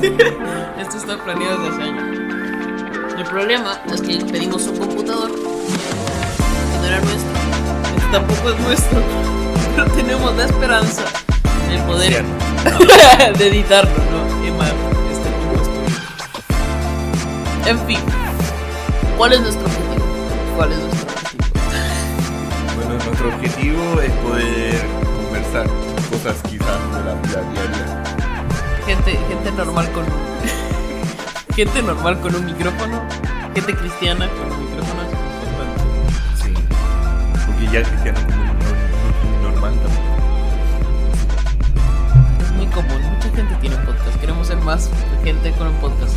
Esto está planeado desde hace años. El problema es que pedimos un computador que no era nuestro, que tampoco es nuestro, pero tenemos la esperanza de poder de editarlo, ¿no? Emma, en fin, ¿cuál es nuestro objetivo? Bueno, nuestro objetivo es poder conversar cosas quizás de la vida diaria. Gente normal con gente normal con un micrófono, gente cristiana con un micrófono, es importante. Sí, porque ya cristiano como normal también. Es muy común, mucha gente tiene un podcast. Queremos ser más gente con un podcast,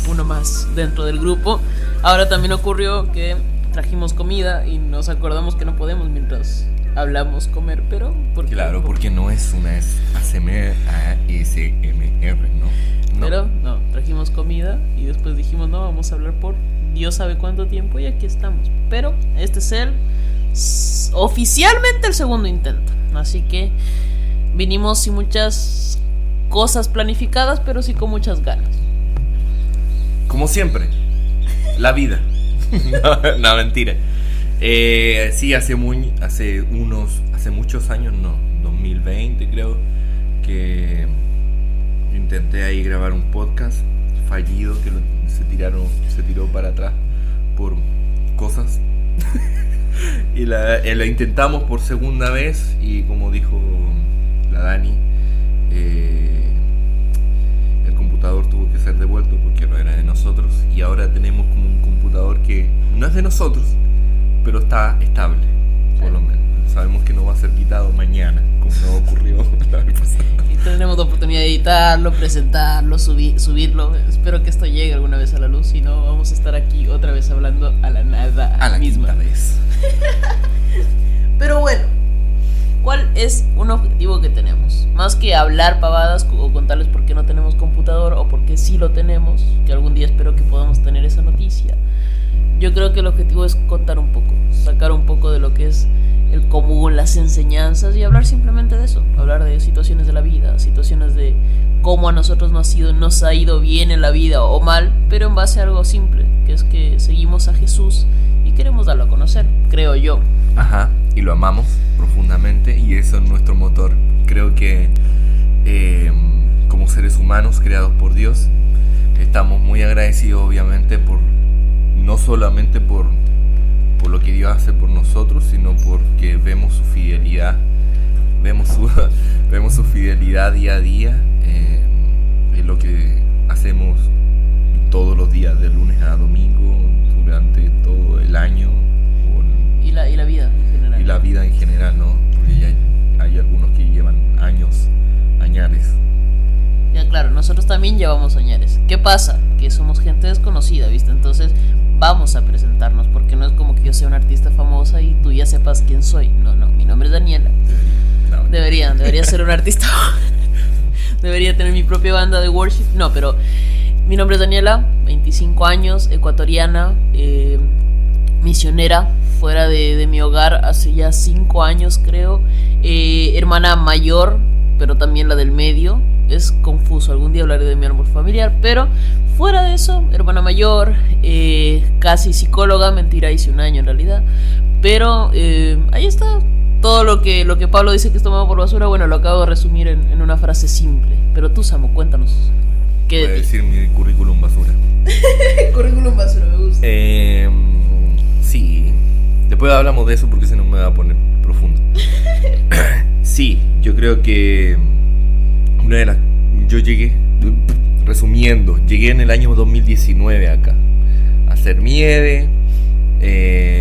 uno más dentro del grupo. Ahora también ocurrió que trajimos comida y nos acordamos que no podemos mientras hablamos comer, pero claro, porque no es una ASMR, ¿no? Pero no, trajimos comida y después dijimos no, vamos a hablar por Dios sabe cuánto tiempo y aquí estamos. Pero este es oficialmente el segundo intento, así que vinimos sin muchas cosas planificadas, pero sí con muchas ganas. Como siempre, la vida. No, mentira. Sí, hace muchos años, no, 2020 creo, que intenté ahí grabar un podcast fallido que se tiró para atrás por cosas. Y lo intentamos por segunda vez y como dijo la Dani, el computador tuvo que ser devuelto porque no era de nosotros y ahora tenemos como un computador que no es de nosotros, pero está estable, por lo menos. Sabemos que no va a ser quitado mañana, como no ocurrió la vez pasada. Y tenemos la oportunidad de editarlo, presentarlo, subirlo. Espero que esto llegue alguna vez a la luz, si no vamos a estar aquí otra vez hablando a la nada. A la misma quinta vez. Pero bueno, ¿cuál es un objetivo que tenemos? Más que hablar pavadas o contarles por qué no tenemos computador o por qué sí lo tenemos, que algún día espero que podamos tener esa noticia. Yo creo que el objetivo es contar un poco, sacar un poco de lo que es el común, las enseñanzas y hablar simplemente de eso, hablar de situaciones de la vida, situaciones de cómo a nosotros nos ha ido bien en la vida o mal, pero en base a algo simple, que es que seguimos a Jesús y queremos darlo a conocer, creo yo. Ajá, y lo amamos profundamente y eso es nuestro motor. Creo que como seres humanos creados por Dios, estamos muy agradecidos obviamente no solamente por lo que Dios hace por nosotros, sino porque vemos su fidelidad, vemos su fidelidad día a día en lo que hacemos todos los días, de lunes a domingo, durante todo el año. Y la vida en general. Y la vida en general, ¿no? Porque ya hay algunos que llevan añares. Ya claro, nosotros también llevamos añares. ¿Qué pasa? Que somos gente desconocida, ¿viste? Entonces vamos a presentarnos, porque no es como que yo sea una artista famosa y tú ya sepas quién soy. No, mi nombre es Daniela. Debería ser una artista. Debería tener mi propia banda de worship. No, pero mi nombre es Daniela, 25 años, ecuatoriana, misionera, fuera de mi hogar hace ya 5 años creo, hermana mayor, pero también la del medio. Es confuso, algún día hablaré de mi árbol familiar, pero fuera de eso, hermana mayor, casi psicóloga, mentira, hice 1 año en realidad, pero ahí está, todo lo que Pablo dice que es tomado por basura, bueno, lo acabo de resumir en una frase simple, pero tú, Samu, cuéntanos. Voy a decir mi currículum basura. Currículum basura, me gusta. Sí, después hablamos de eso porque se nos me va a poner profundo. Sí, yo creo que yo llegué en el año 2019 acá a hacer mi EDE,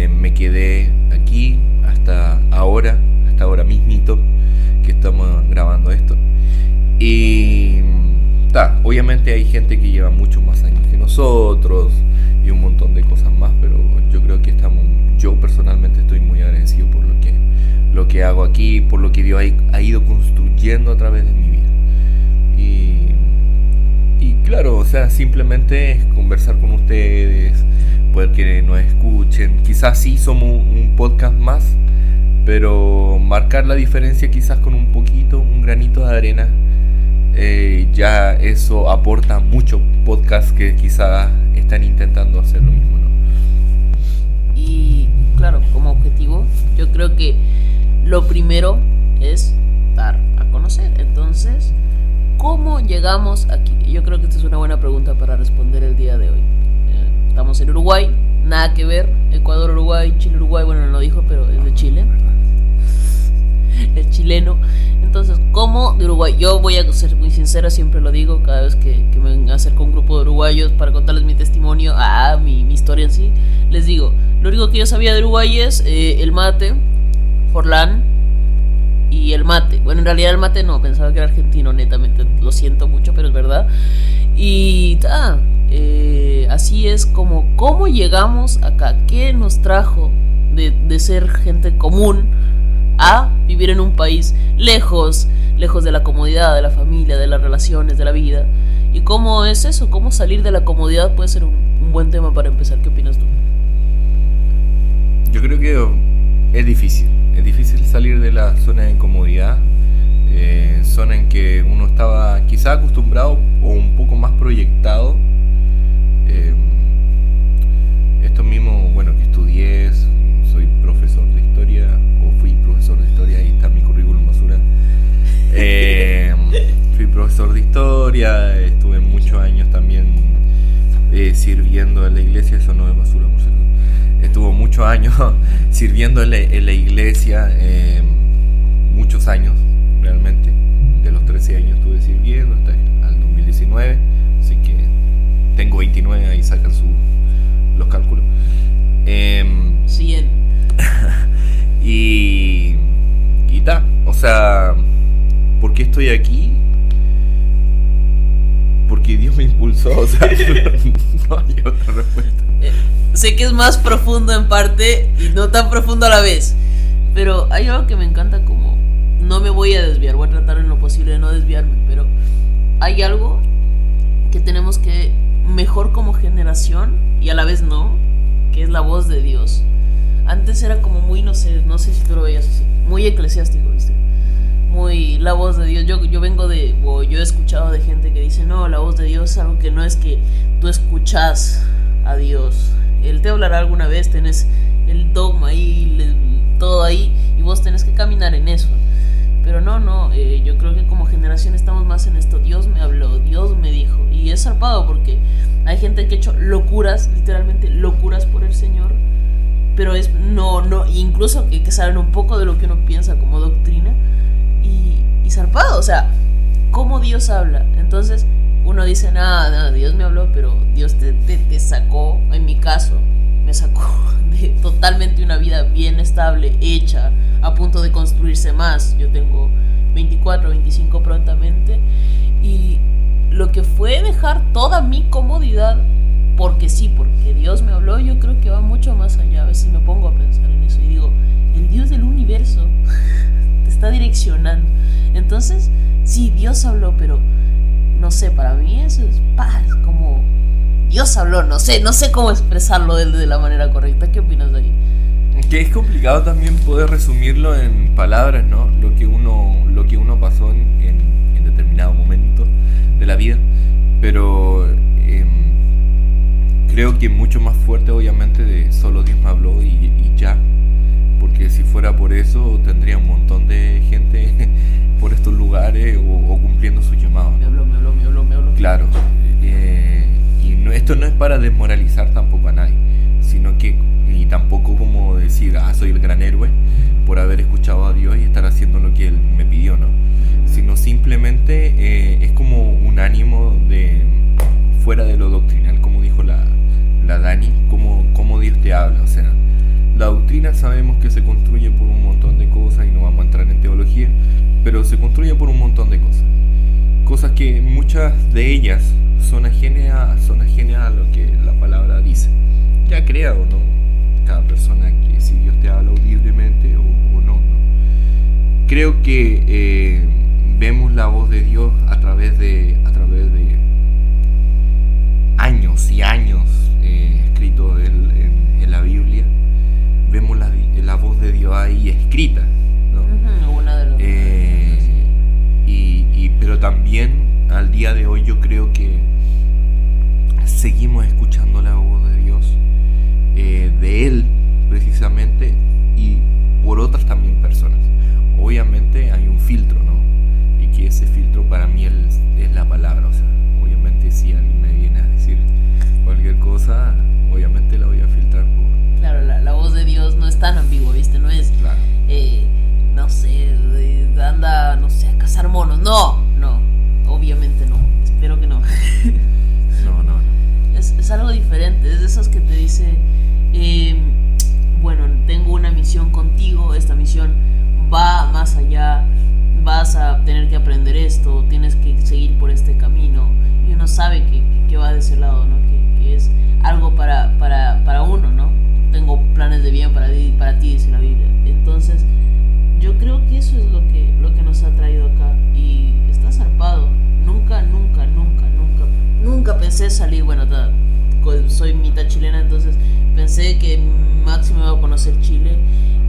me quedé aquí hasta ahora mismito que estamos grabando esto y obviamente hay gente que lleva muchos más años que nosotros y un montón de cosas más, pero yo creo que yo personalmente estoy muy agradecido por lo que hago aquí, por lo que Dios ha ido construyendo a través de mi vida. Y claro, o sea, simplemente es conversar con ustedes, poder que nos escuchen. Quizás sí somos un podcast más, pero marcar la diferencia quizás con un granito de arena ya eso aporta mucho podcasts que quizás están intentando hacer lo mismo, ¿no? Y claro, como objetivo, yo creo que lo primero es dar a conocer. Entonces, ¿cómo llegamos aquí? Yo creo que esta es una buena pregunta para responder el día de hoy. Estamos en Uruguay, nada que ver. Ecuador, Uruguay, Chile, Uruguay. Bueno, no lo dijo, pero es de Chile. Es chileno. Entonces, ¿cómo de Uruguay? Yo voy a ser muy sincera, siempre lo digo cada vez que me acerco a un grupo de uruguayos para contarles mi testimonio, mi historia en sí. Les digo, lo único que yo sabía de Uruguay es el mate, Forlán y el mate. Bueno, en realidad el mate no, pensaba que era argentino, netamente. Lo siento mucho, pero es verdad. Y así es cómo llegamos acá. ¿Qué nos trajo de ser gente común a vivir en un país lejos de la comodidad, de la familia, de las relaciones, de la vida? ¿Y cómo es eso? ¿Cómo salir de la comodidad puede ser un buen tema para empezar? ¿Qué opinas tú? Yo creo que es difícil salir de la zona de incomodidad, zona en que uno estaba quizá acostumbrado o un poco más proyectado. Esto mismo, bueno, que estudié, soy profesor de historia, o fui profesor de historia, ahí está mi currículum basura. Fui profesor de historia, estuve muchos años también sirviendo en la iglesia, eso no es basura, por cierto. Estuvo muchos años sirviendo en la iglesia, muchos años realmente. De los 13 años estuve sirviendo hasta el 2019, así que tengo 29, ahí sacan los cálculos. 100. y ta, o sea, ¿por qué estoy aquí? Porque Dios me impulsó, o sea, no hay otra respuesta. Sé que es más profundo en parte y no tan profundo a la vez, pero hay algo que me encanta, como no me voy a desviar, voy a tratar en lo posible de no desviarme, pero hay algo que tenemos que mejor como generación y a la vez no, que es la voz de Dios. Antes era como muy, no sé si tú lo veías así, muy eclesiástico, ¿viste? Muy la voz de Dios. Yo yo he escuchado de gente que dice, no, la voz de Dios es algo que no es que tú escuchas a Dios. Él te hablará alguna vez, tenés el dogma ahí, todo ahí, y vos tenés que caminar en eso. Pero no, yo creo que como generación estamos más en esto. Dios me habló, Dios me dijo. Y es zarpado porque hay gente que ha hecho locuras, literalmente locuras por el Señor. Pero es no, incluso que saben un poco de lo que uno piensa como doctrina. Y zarpado, o sea, ¿cómo Dios habla? Entonces uno dice, nada, Dios me habló, pero Dios te sacó, en mi caso, me sacó de totalmente una vida bien estable, hecha, a punto de construirse más. Yo tengo 24, 25 prontamente, y lo que fue dejar toda mi comodidad, porque Dios me habló, yo creo que va mucho más allá. A veces me pongo a pensar en eso y digo, el Dios del universo te está direccionando. Entonces, sí, Dios habló, pero no sé, para mí eso es paz, como Dios habló, no sé cómo expresarlo de la manera correcta. ¿Qué opinas de ahí? Que es complicado también poder resumirlo en palabras, ¿no? Lo que uno pasó en determinado momento de la vida, pero creo que mucho más fuerte, obviamente, de solo Dios me habló y ya, porque si fuera por eso tendría un montón de gente por estos lugares o cumpliendo su llamado, ¿no? Me habló. Claro, y esto no es para desmoralizar tampoco a nadie, sino que, y tampoco como decir, soy el gran héroe por haber escuchado a Dios y estar haciendo lo que Él me pidió, ¿no? Sino simplemente es como un ánimo de fuera de lo doctrinal, como dijo la Dani, como Dios te habla. O sea, la doctrina sabemos que se construye por un montón de cosas y no vamos a entrar en teología, pero se construye por un montón de cosas que muchas de ellas son ajenas a lo que la palabra dice, ya crea o no cada persona, que si Dios te habla audiblemente o no. Creo que vemos la voz de Dios a través de años y años escrito en la Biblia. Vemos la voz de Dios ahí escrita, ¿no? Una de las pero también al día de hoy yo creo que seguimos escuchando la voz de Dios, de Él precisamente, y por otras también personas. Obviamente hay un filtro, ¿no? Y que ese filtro para mí es la palabra. O sea, obviamente si alguien me viene a decir cualquier cosa, obviamente la voy a filtrar por... Claro, la voz de Dios no es tan ambigua, ¿viste? No es, Claro. no sé, anda, no sé, a cazar monos. No, obviamente no. Espero que no. No. Es algo diferente, es de esos que te dice, bueno, tengo una misión contigo, esta misión va más allá, vas a tener que aprender esto, tienes que seguir por este camino, y uno sabe que va de ese lado, ¿no? Que es algo para uno, ¿no? Tengo planes de bien para ti, dice la Biblia. Entonces, yo creo que eso es lo que nos ha traído acá, y está zarpado. Nunca pensé salir, bueno, soy mitad chilena, entonces pensé que máximo iba a conocer Chile,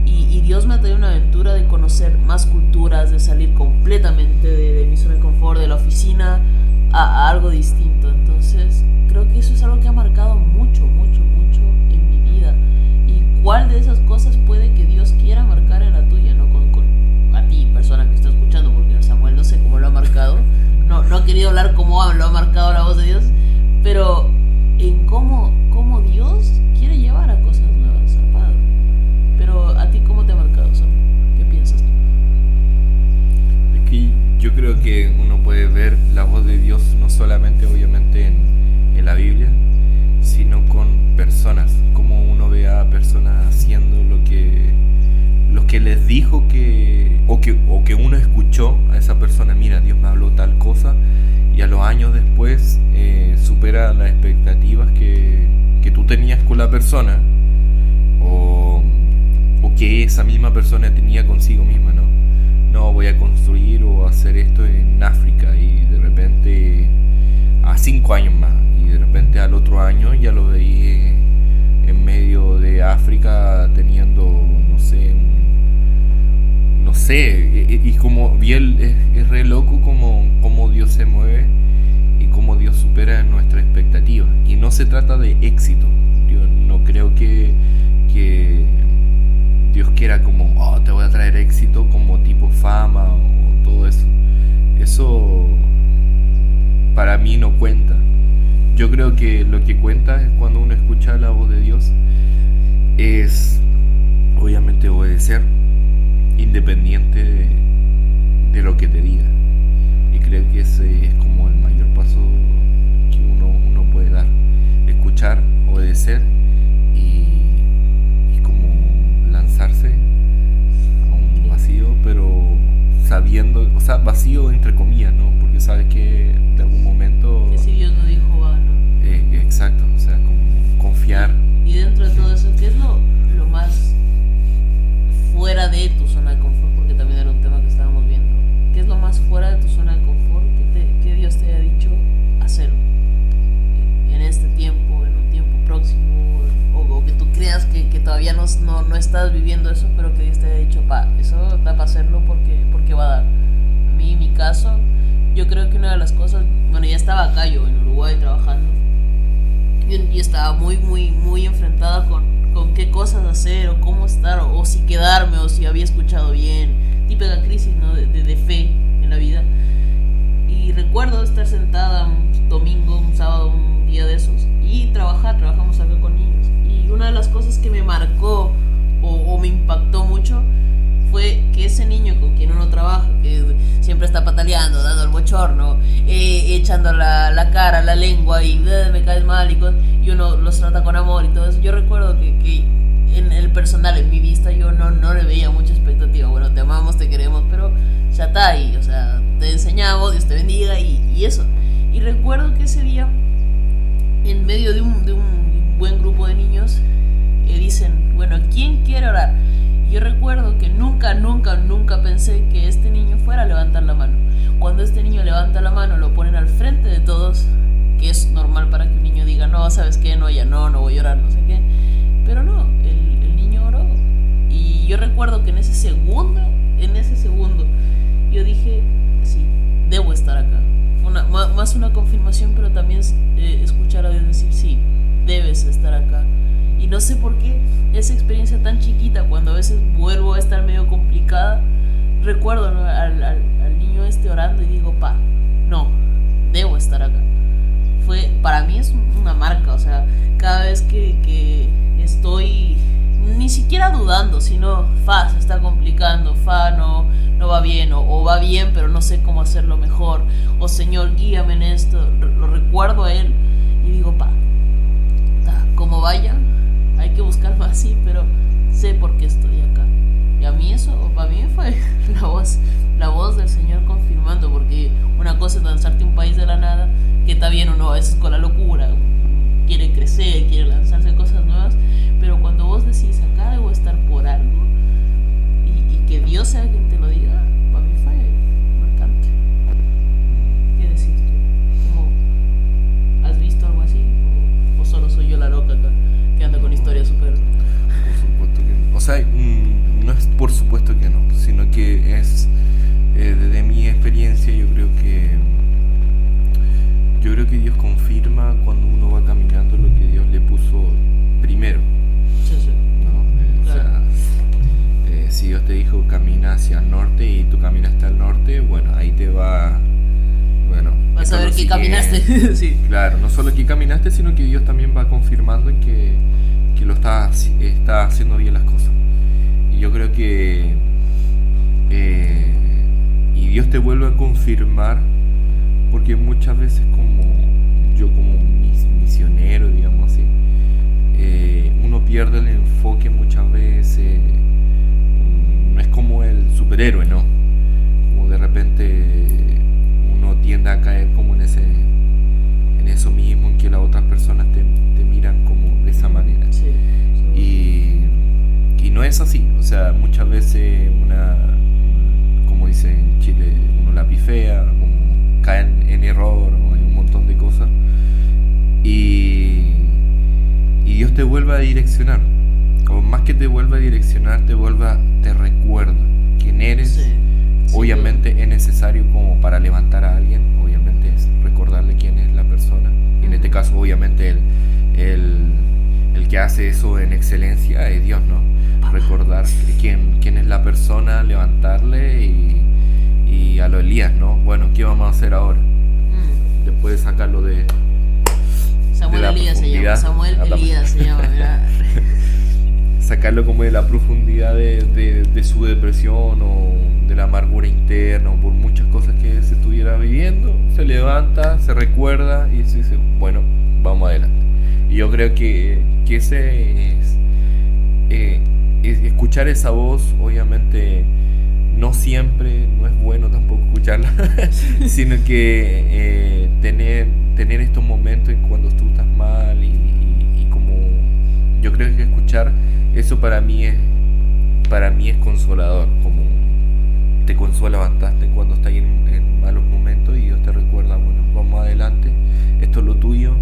y Dios me ha traído una aventura de conocer más culturas, de salir completamente de mi zona de confort, de la oficina, a algo distinto. Entonces creo que eso es algo que ha marcado mucho en mi vida. ¿Y cuál de esas cosas puede que Dios quiera marcar en la tuya, no? Con a ti, persona que está escuchando, porque Samuel no sé cómo lo ha marcado. No ha querido hablar cómo lo ha marcado la voz de Dios, pero en cómo Dios quiere llevar a cosas nuevas, zarpado. Pero a ti, ¿cómo te ha marcado, Samuel? ¿Qué piensas tú? Es que yo creo que uno puede ver la voz de Dios no solamente obviamente en la Biblia, sino con personas, como uno ve a personas haciendo lo que les dijo o que uno escuchó a esa persona. Mira, Dios me habló tal cosa, y a los años después supera las expectativas que tú tenías con la persona, o que esa misma persona tenía consigo misma, ¿no? No, voy a construir o hacer esto en África, y de repente a 5 años más, y de repente al otro año ya lo veí en medio de África teniendo, no sé, y como bien es re loco como Dios se mueve y cómo Dios supera nuestra expectativa. Y no se trata de éxito. Yo no creo que Dios quiera como, te voy a traer éxito como tipo fama o todo eso. Eso para mí no cuenta. Yo creo que lo que cuenta es cuando uno escucha la voz de Dios, es obviamente obedecer, independiente de lo que te diga. Y creo que ese es como el mayor paso que uno puede dar: escuchar, obedecer y como lanzarse a un vacío, pero sabiendo, o sea, vacío entre comillas, ¿no? Porque sabes que de algún momento, que si Dios lo dijo, va, ¿no? Exacto, o sea, como confiar. Y dentro de todo eso, ¿qué es lo más fuera de tu zona de confort? Porque también era un tema que estábamos viendo. ¿Qué es lo más fuera de tu zona de confort que Dios te haya dicho hacerlo en este tiempo, en un tiempo próximo, o que tú creas que todavía no estás viviendo eso, pero que Dios te haya dicho, eso da para hacerlo porque va a dar? A mí, en mi caso, yo creo que una de las cosas, bueno, ya estaba acá yo en Uruguay trabajando, y estaba muy enfrentada con qué cosas hacer, o cómo estar, o si quedarme, o si había escuchado bien. Típica crisis, ¿no? de fe en la vida. Y recuerdo estar sentada un domingo, un sábado, un día de esos, y trabajamos acá con niños. Y una de las cosas que me marcó o me impactó mucho fue que ese niño con quien uno trabaja, que siempre está pataleando, dando el bochorno, echando la cara, la lengua, y me caes mal, y uno los trata con amor y todo eso. Yo recuerdo que en el personal, en mi vista, yo no le veía mucha expectativa. Bueno, te amamos, te queremos, pero ya está ahí, o sea, te enseñamos, Dios te bendiga, y eso. Y recuerdo que ese día, en medio de un buen grupo de niños, dicen, bueno, ¿quién quiere orar? Yo recuerdo que nunca pensé que este niño fuera a levantar la mano. Cuando este niño levanta la mano, lo ponen al frente de todos, que es normal para que un niño diga, no, ¿sabes qué? No, ya no voy a orar, no sé qué. Pero no, el niño oró. Y yo recuerdo que en ese segundo, yo dije, sí, debo estar acá. más una confirmación, pero también escuchar a Dios decir, sí, debes estar acá. Y no sé por qué esa experiencia tan chiquita, cuando a veces vuelvo a estar medio complicada, recuerdo, ¿no?, al niño orando y digo, no, debo estar acá. Para mí es una marca, o sea, cada vez que estoy ni siquiera dudando, sino se está complicando, no va bien, o va bien pero no sé cómo hacerlo mejor, o Señor, guíame en esto, lo recuerdo a Él y digo, como vaya, hay que buscar más, sí, pero sé por qué estoy acá. Y a mí para mí fue la voz del Señor confirmando, porque una cosa es lanzarte a un país de la nada, que está bien uno a veces con la locura, quiere crecer, quiere lanzarse a cosas nuevas, pero cuando vos decís, acá debo estar por algo, y que Dios sea quien te lo diga, para mí fue marcante. ¿Qué decís tú? ¿Cómo, has visto algo así? ¿O solo soy yo la loca acá, que anda con historias súper... Por supuesto que no. O sea, no es por supuesto que no, sino que es, desde mi experiencia, yo creo que Dios confirma cuando uno va caminando lo que Dios le puso primero. Sí. ¿No? Claro. O sea, si Dios te dijo camina hacia el norte y tú caminas al norte, bueno, ahí te va... Bueno, vas a ver que caminaste. Sí. Claro, no solo que caminaste, sino que Dios también va confirmando en que lo está haciendo bien las cosas. Y yo creo que y Dios te vuelve a confirmar, porque muchas veces como misionero, digamos así, uno pierde el enfoque muchas veces. No es como el superhéroe, ¿no? Como de repente uno tiende a caer como en eso mismo, en que las otras personas te miran como de esa manera. Sí. Y no es así. O sea, muchas veces como dice en Chile, uno la pifea, como cae en error, o hay un montón de cosas. Y Dios te vuelve a direccionar. O más que te vuelve a direccionar, te recuerda quién eres. Sí. Obviamente es necesario como para levantar a alguien, obviamente es recordarle quién es la persona. Y en este caso, obviamente, el que hace eso en excelencia es Dios, ¿no? Recordar quién es la persona, levantarle y a lo Elías, ¿no? Bueno, ¿qué vamos a hacer ahora? Después de sacarlo de Samuel la Elías se llama. profundidad. Samuel Elías se llama, mira. Sacarlo como de la profundidad de su depresión o de la amargura interna o por muchas cosas que se estuviera viviendo, se levanta, se recuerda y se dice, bueno, vamos adelante. Y yo creo que ese es escuchar esa voz. Obviamente no siempre, no es bueno tampoco escucharla, sino que tener estos momentos cuando tú estás mal y como yo creo que escuchar eso para mí es consolador, como te consuela bastante cuando estás en malos momentos y Dios te recuerda, bueno, vamos adelante, esto es lo tuyo,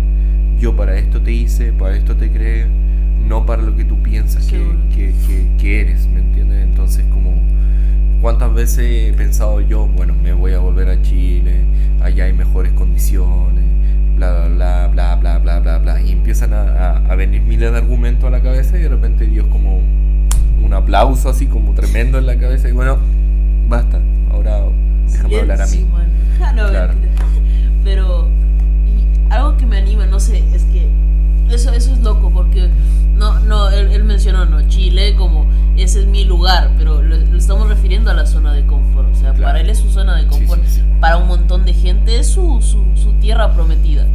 yo para esto te hice, para esto te creé, no para lo que tú piensas que eres, ¿me entiendes? Entonces, como cuántas veces he pensado yo, bueno, me voy a volver a Chile, allá hay mejores condiciones, bla bla bla bla bla bla bla, y empiezan a venir miles de argumentos a la cabeza y de repente Dios como un aplauso así como tremendo en la cabeza y bueno, basta, ahora déjame hablar a mí. No, claro. Pero algo que me anima, no sé, es que eso es loco, porque él mencionó, no, Chile como ese es mi lugar, pero lo estamos refiriendo a la zona de confort, o sea, claro. Para él es su zona de confort, sí. Para un montón de gente es su tierra prometida.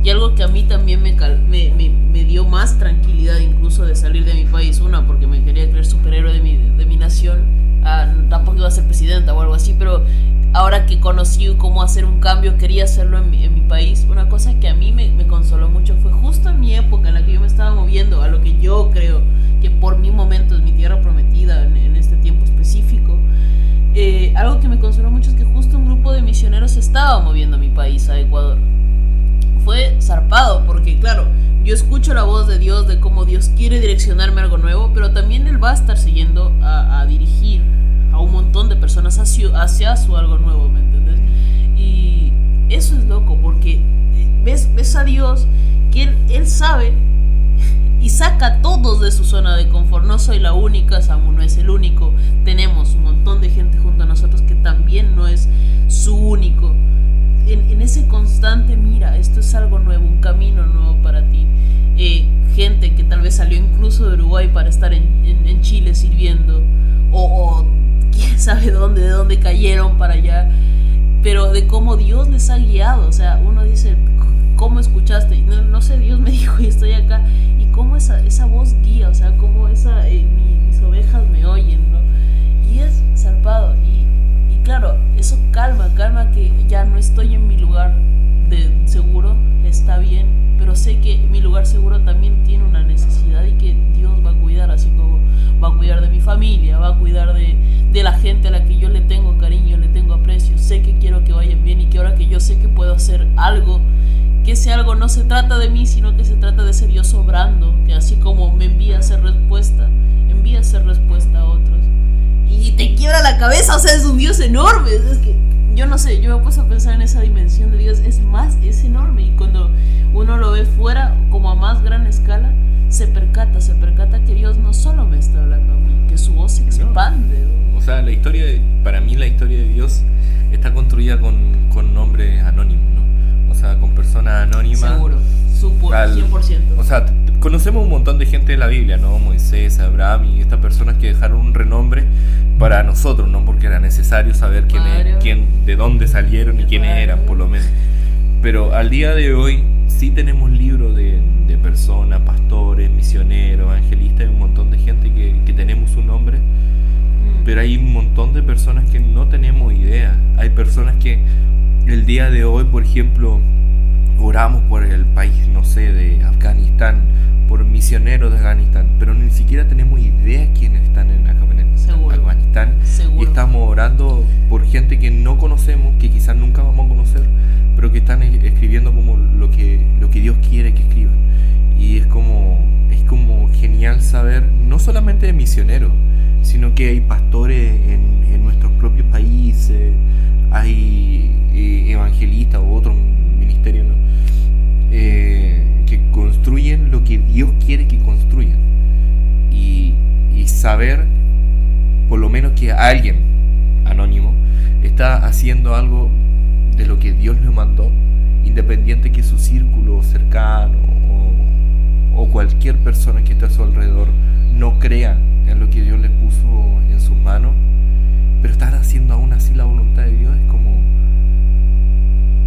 Y algo que a mí también me dio más tranquilidad incluso de salir de mi país, porque me quería creer superhéroe de mi nación, tampoco iba a ser presidenta o algo así, pero ahora que conocí cómo hacer un cambio, quería hacerlo en mi país. Una cosa que a mí me consoló mucho fue justo en mi época en la que yo me estaba moviendo a lo que yo creo que por mi momento es mi tierra prometida en este tiempo específico. Algo que me consoló mucho es que justo un grupo de misioneros se estaba moviendo a mi país, a Ecuador. Fue zarpado porque, claro, yo escucho la voz de Dios, de cómo Dios quiere direccionarme a algo nuevo, pero también Él va a estar siguiendo a dirigir a un montón de personas hacia su algo nuevo, ¿me entiendes? Y eso es loco, porque es a Dios, que Él sabe y saca a todos de su zona de confort. No soy la única, Samu no es el único. Tenemos un montón de gente junto a nosotros que también no es su único. En ese constante, mira, esto es algo nuevo, un camino nuevo para ti. Gente que tal vez salió incluso de Uruguay para estar en Chile sirviendo, o quién sabe de dónde cayeron para allá, pero de cómo Dios les ha guiado. O sea, uno dice, ¿cómo escuchaste? No sé, Dios me dijo y estoy acá. Y cómo esa voz guía, o sea, cómo mis ovejas me oyen, ¿no? Y es zarpado. Y claro, eso calma que ya no estoy en mi lugar de seguro, está bien, pero sé que mi lugar seguro también tiene una necesidad y que Dios va a cuidar, así como va a cuidar de mi familia, va a cuidar de la gente a la que yo le tengo cariño, le tengo aprecio. Sé que quiero que vayan bien y que ahora que yo sé que puedo hacer algo, que ese algo no se trata de mí, sino que se trata de ese Dios obrando, que así como me envía a hacer respuesta a otros. Y te quiebra la cabeza, o sea, es un Dios enorme. Es que yo no sé, yo me he puesto a pensar en esa dimensión de Dios, es enorme. Y cuando uno lo ve fuera, como a más gran escala, se percata que Dios no solo me está hablando a mí, que su voz se expande. No. O sea, para mí la historia de Dios está construida con nombres anónimos, ¿no? O sea, con personas anónimas. Seguro, 100%. O sea, conocemos un montón de gente de la Biblia, ¿no? Moisés, Abraham y estas personas que dejaron un renombre para nosotros, ¿no? Porque era necesario saber de dónde salieron y quiénes eran, por lo menos. Pero al día de hoy sí tenemos libros de personas, pastores, misioneros, evangelistas, y un montón de gente que tenemos su nombre. Pero hay un montón de personas que no tenemos idea. Hay personas que el día de hoy, por ejemplo, oramos por el país, no sé, de Afganistán, por misioneros de Afganistán, pero ni siquiera tenemos idea quiénes están en Afganistán. Seguro. Y estamos orando por gente que no conocemos, que quizás nunca vamos a conocer, pero que están escribiendo como lo que Dios quiere que escriban. Y es como genial saber, no solamente de misioneros, sino que hay pastores en nuestros propios países, hay evangelistas u otros ministerios, ¿no? Que construyen lo que Dios quiere que construyan. Y saber, por lo menos, que alguien anónimo está haciendo algo de lo que Dios le mandó, independiente que su círculo cercano o cualquier persona que esté a su alrededor no crea en lo que Dios le puso en sus manos, pero están haciendo aún así la voluntad de Dios. Es como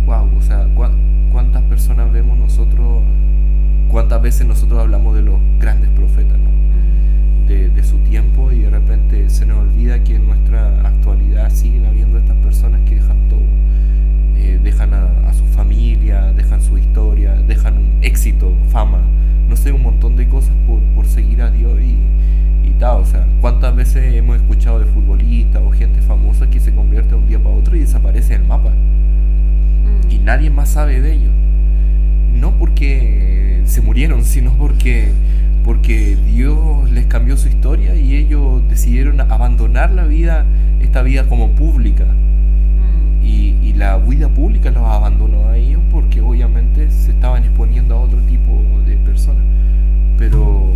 wow, o sea, cuántas personas vemos nosotros, cuántas veces nosotros hablamos de los grandes profetas, ¿no? De su tiempo, y de repente se nos olvida que en nuestra actualidad siguen habiendo estas personas que dejan todo, dejan a su familia, dejan su historia, dejan un éxito, fama, no sé, un montón de cosas por seguir a Dios y tal. O sea, cuántas veces hemos escuchado de futbolistas o gente famosa que se convierte de un día para otro y desaparece del mapa y nadie más sabe de ellos, no porque se murieron, sino porque Dios les cambió su historia y ellos decidieron abandonar esta vida como pública. Y la vida pública los abandonó a ellos porque obviamente se estaban exponiendo a otro tipo de personas. Pero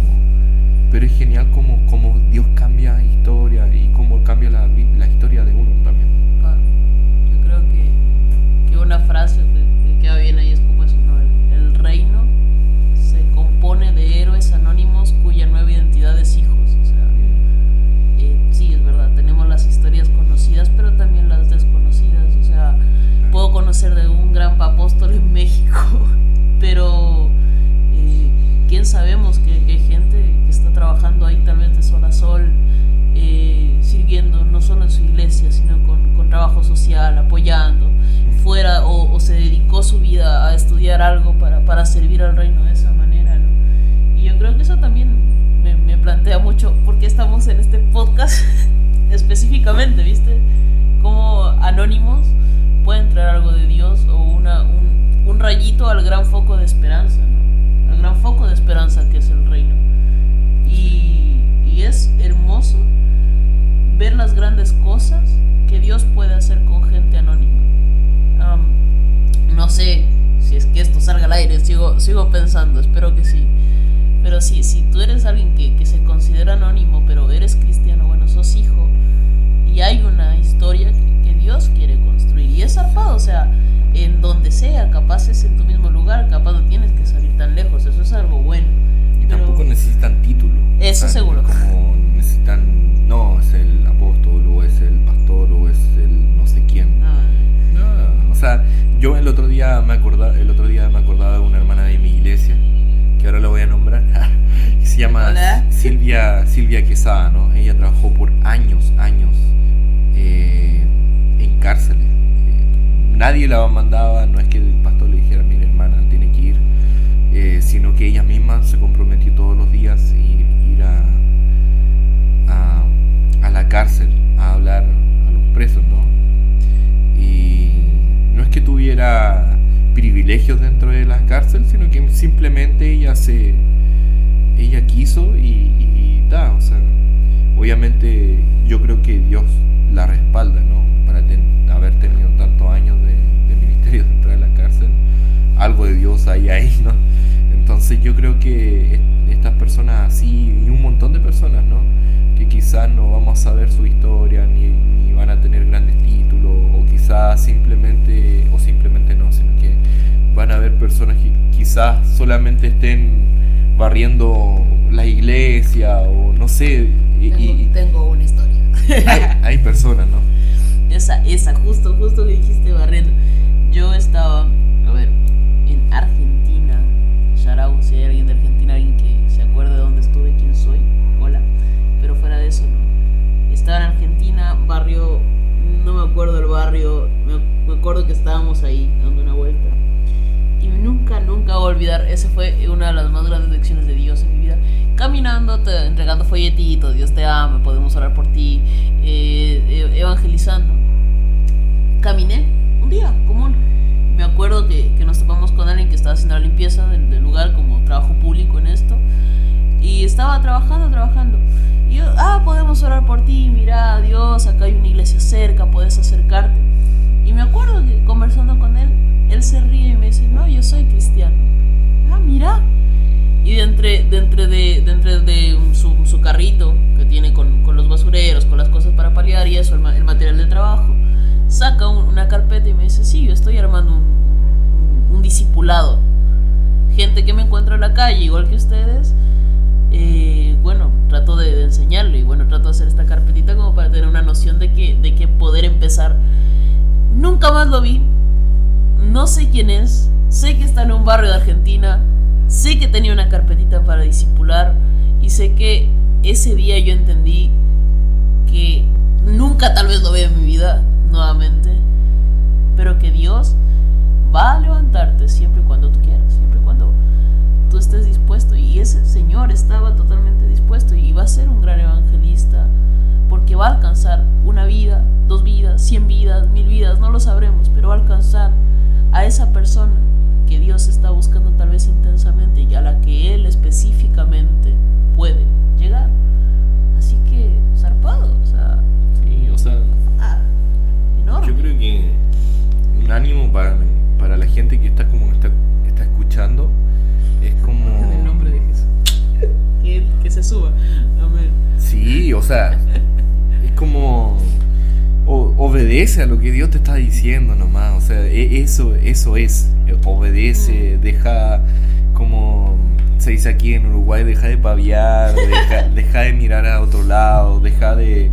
es genial como Dios cambia historia y cómo cambia la historia de uno también. Yo creo que una frase que queda bien ahí es como eso, ¿no? El reino se compone de héroes anónimos cuya nueva identidad es hijos. O sea, sí, es verdad, tenemos las historias conocidas, pero también las desconocidas. O sea, puedo conocer de un gran apóstol en México, pero quién sabemos que hay gente que está trabajando ahí tal vez de sol a sol, sirviendo no solo en su iglesia, sino con trabajo social, apoyando fuera, o se dedicó su vida a estudiar algo para servir al reino de esa manera, ¿no? Y yo creo que eso también me plantea mucho por qué estamos en este podcast específicamente, ¿viste? Cómo anónimos pueden traer algo de Dios o un rayito al gran foco de esperanza, ¿no? Al gran foco de esperanza que es el reino. Y es hermoso ver las grandes cosas que Dios puede hacer con gente anónima. No sé si es que esto salga al aire, Sigo pensando, espero que sí. Pero sí, si tú eres alguien que se considera anónimo, pero eres cristiano, bueno, sos hijo, y hay una historia que Dios quiere construir, y es zarpado, o sea, en donde sea, capaz es en tu mismo lugar, capaz no tienes que salir tan lejos, eso es algo bueno. Y pero tampoco necesitan título. Eso, o sea, seguro. Como necesitan, no, es el apóstol, o es el pastor, o es el no sé quién. No, o sea, yo el otro día me acordaba de una hermana de mi iglesia, que ahora la voy a nombrar, que se llama Silvia Quesada, ¿no? Ella trabajó por años en cárceles. Nadie la mandaba, no es que el pastor le dijera, mire hermana, tiene que ir, sino que ella misma se comprometió todos los días ir a la cárcel a hablar a los presos, ¿no? Y no es que tuviera privilegios dentro de la cárcel, sino que simplemente ella quiso y o sea, obviamente yo creo que Dios la respalda, ¿no? Para haber tenido tantos años de ministerio dentro de la cárcel, algo de Dios hay ahí, ¿no? Entonces yo creo que estas personas así, y un montón de personas, ¿no? Que quizás no vamos a saber su historia, ni van a tener grandes títulos, o quizás simplemente no, sino que van a haber personas que quizás solamente estén barriendo la iglesia, o no sé. Tengo una historia. Hay personas, ¿no? Esa, justo que dijiste barriendo. Yo estaba, a ver, en Argentina. Sharau, si hay alguien de Argentina, alguien que se acuerde de dónde estuve, quién soy, hola. Pero fuera de eso, no. Estaba en Argentina, barrio, no me acuerdo el barrio, me acuerdo que estábamos ahí dando una vuelta. Y nunca voy a olvidar, esa fue una de las más grandes lecciones de Dios en mi vida. Caminando, entregando folletitos, Dios te ama, podemos orar por ti, evangelizando. Caminé un día común. Me acuerdo que nos topamos con alguien que estaba haciendo la limpieza del lugar, como trabajo público en esto, y estaba trabajando. Y yo, podemos orar por ti, mira, Dios, acá hay una iglesia cerca, puedes acercarte. Y me acuerdo que conversando con él se ríe y me dice, no, yo soy cristiano. Mira. Y de entre su carrito que tiene con los basureros, con las cosas para paliar y eso, el material de trabajo, saca una carpeta y me dice, sí, yo estoy armando un discipulado. Gente que me encuentro en la calle, igual que ustedes, bueno, trato de enseñarle, y bueno, trato de hacer esta carpetita como para tener una noción de que poder empezar. Nunca más lo vi, no sé quién es, sé que está en un barrio de Argentina, sé que tenía una carpetita para discipular, y sé que ese día yo entendí que nunca tal vez lo vea en mi vida nuevamente, pero que Dios va a levantarte siempre y cuando tú quieras, siempre y cuando tú estés dispuesto. Y ese señor estaba totalmente dispuesto, y va a ser un gran evangelista, porque va a alcanzar una vida, 2 vidas, 100 vidas, 1000 vidas, no lo sabremos, pero va a alcanzar a esa persona que Dios está buscando tal vez intensamente, y a la que Él específicamente puede llegar. Así que, zarpado, o sea... Sí, o sea... enorme. Yo creo que un ánimo para la gente que está escuchando es como... En el nombre de Jesús. Que se suba. Amén. Sí, o sea, es como... obedece a lo que Dios te está diciendo nomás. O sea, eso es. Obedece, deja, como se dice aquí en Uruguay, deja de paviar, deja de mirar a otro lado, deja de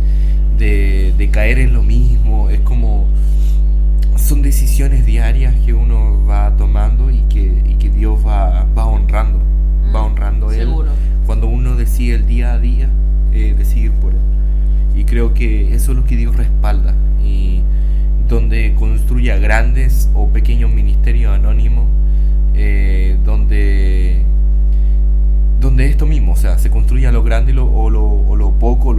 caer en lo mismo. Es como... son decisiones diarias que uno va tomando y que Dios va honrando. Va honrando a Él. Seguro. Cuando uno decide el día a día, decidir por Él. Y creo que eso es lo que Dios respalda. Y donde construya grandes o pequeños ministerios anónimos, donde esto mismo, o sea, se construya lo grande o lo poco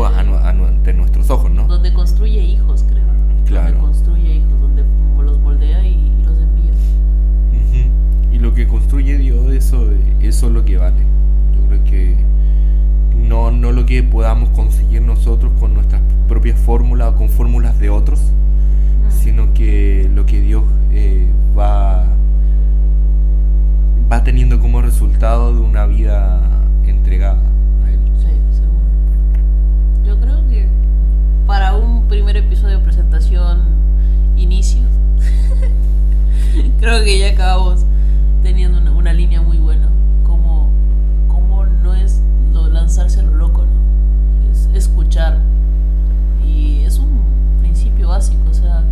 ante nuestros ojos, ¿no? Donde construye hijos, creo. Claro. Donde construye hijos, donde los moldea y los envía. Uh-huh. Y lo que construye Dios, eso es lo que vale. Yo creo que no lo que podamos conseguir nosotros con nuestras propias fórmulas o con fórmulas de otros, sino que lo que Dios va una vida entregada a él. Sí, seguro. Yo creo que para un primer episodio de presentación, inicio, creo que ya acabamos teniendo una línea muy buena. Como no es lanzarse a lo loco, ¿no? Es escuchar. Y es un principio básico, o sea,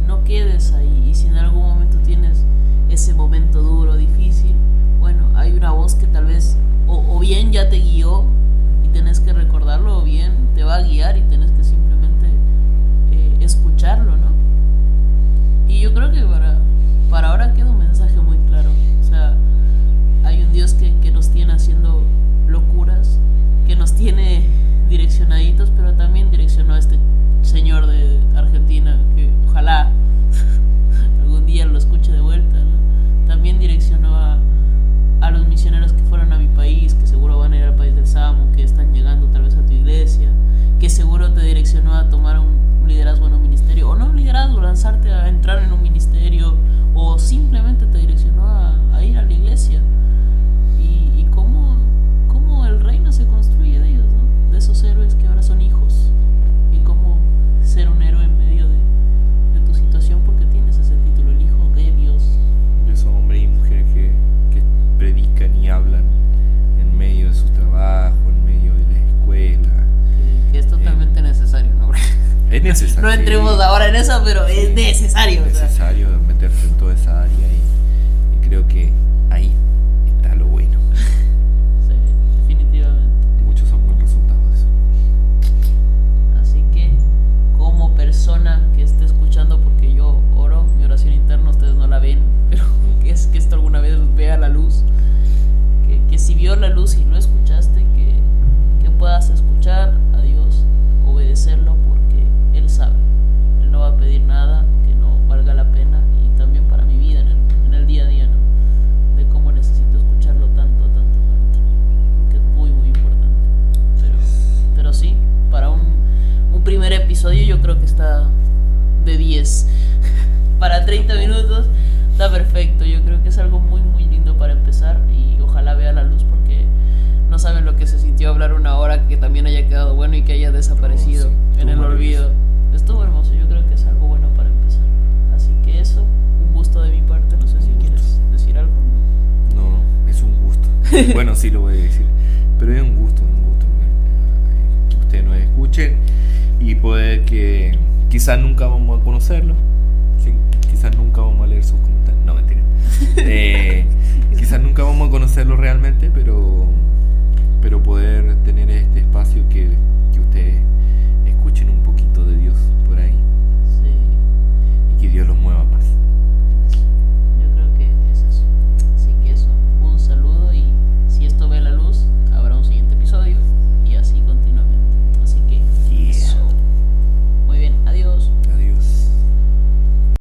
no quedes ahí. Y si en algún momento tienes ese momento duro, difícil, bueno, hay una voz que tal vez o bien ya te guió y tenés que recordarlo, o bien te va a guiar y tenés que simplemente escucharlo, ¿no? Y yo creo que para ahora queda un mensaje muy claro. O sea, hay un Dios que nos tiene haciendo locuras, que nos tiene direccionaditos, pero también direccionó a este señor de Argentina, que ojalá algún día lo escuche de vuelta, ¿no? También direccionó a los misioneros que fueron a mi país, que seguro van a ir al país del Samo, que están llegando tal vez a tu iglesia, que seguro te direccionó a tomar un liderazgo en un ministerio, o no un liderazgo, lanzarte a entrar en un ministerio, o simplemente te direccionó a ir a la iglesia. Y cómo el reino se construye de ellos, ¿no? De esos héroes que ahora son hijos, y cómo ser un héroe en medio de tu situación, porque tienes ese título, el hijo de Dios. De esos hombres y mujeres que predican y hablan en medio de sus trabajos, en medio de la escuela. Que es totalmente necesario, ¿no? Es necesario. No entremos ahora en eso, pero Sí, es necesario. Es necesario meterse en toda esa área y creo que ahí está lo bueno. Sí, definitivamente. Muchos son buen resultado de eso. Así que, como persona que esté escuchando, porque yo oro, mi oración interna, ustedes no la ven, pero que es que esto alguna vez vea la luz, que si vio la luz y lo escuchaste, que puedas escuchar a Dios, obedecerlo, porque Él sabe. Él no va a pedir nada que no valga la pena, y también para mi vida en el día a día, ¿no? De cómo necesito escucharlo tanto, porque es muy, muy importante. Pero sí, para un primer episodio yo creo que está de 10. Para 30 minutos está perfecto. Yo creo que es algo muy, muy lindo para empezar, y ojalá vea la luz, porque no saben lo que se sintió hablar una hora que también haya quedado bueno y que haya desaparecido en el olvido. Estuvo hermoso, yo creo que es algo bueno para empezar. Así que eso, un gusto de mi parte. No sé si quieres decir algo. No, es un gusto. Bueno, sí lo voy a decir, pero es un gusto que ustedes nos escuchen, y poder que quizás nunca vamos a conocerlo, quizás nunca vamos a leer sus comentarios, no, mentira. Quizás nunca vamos a conocerlo realmente, pero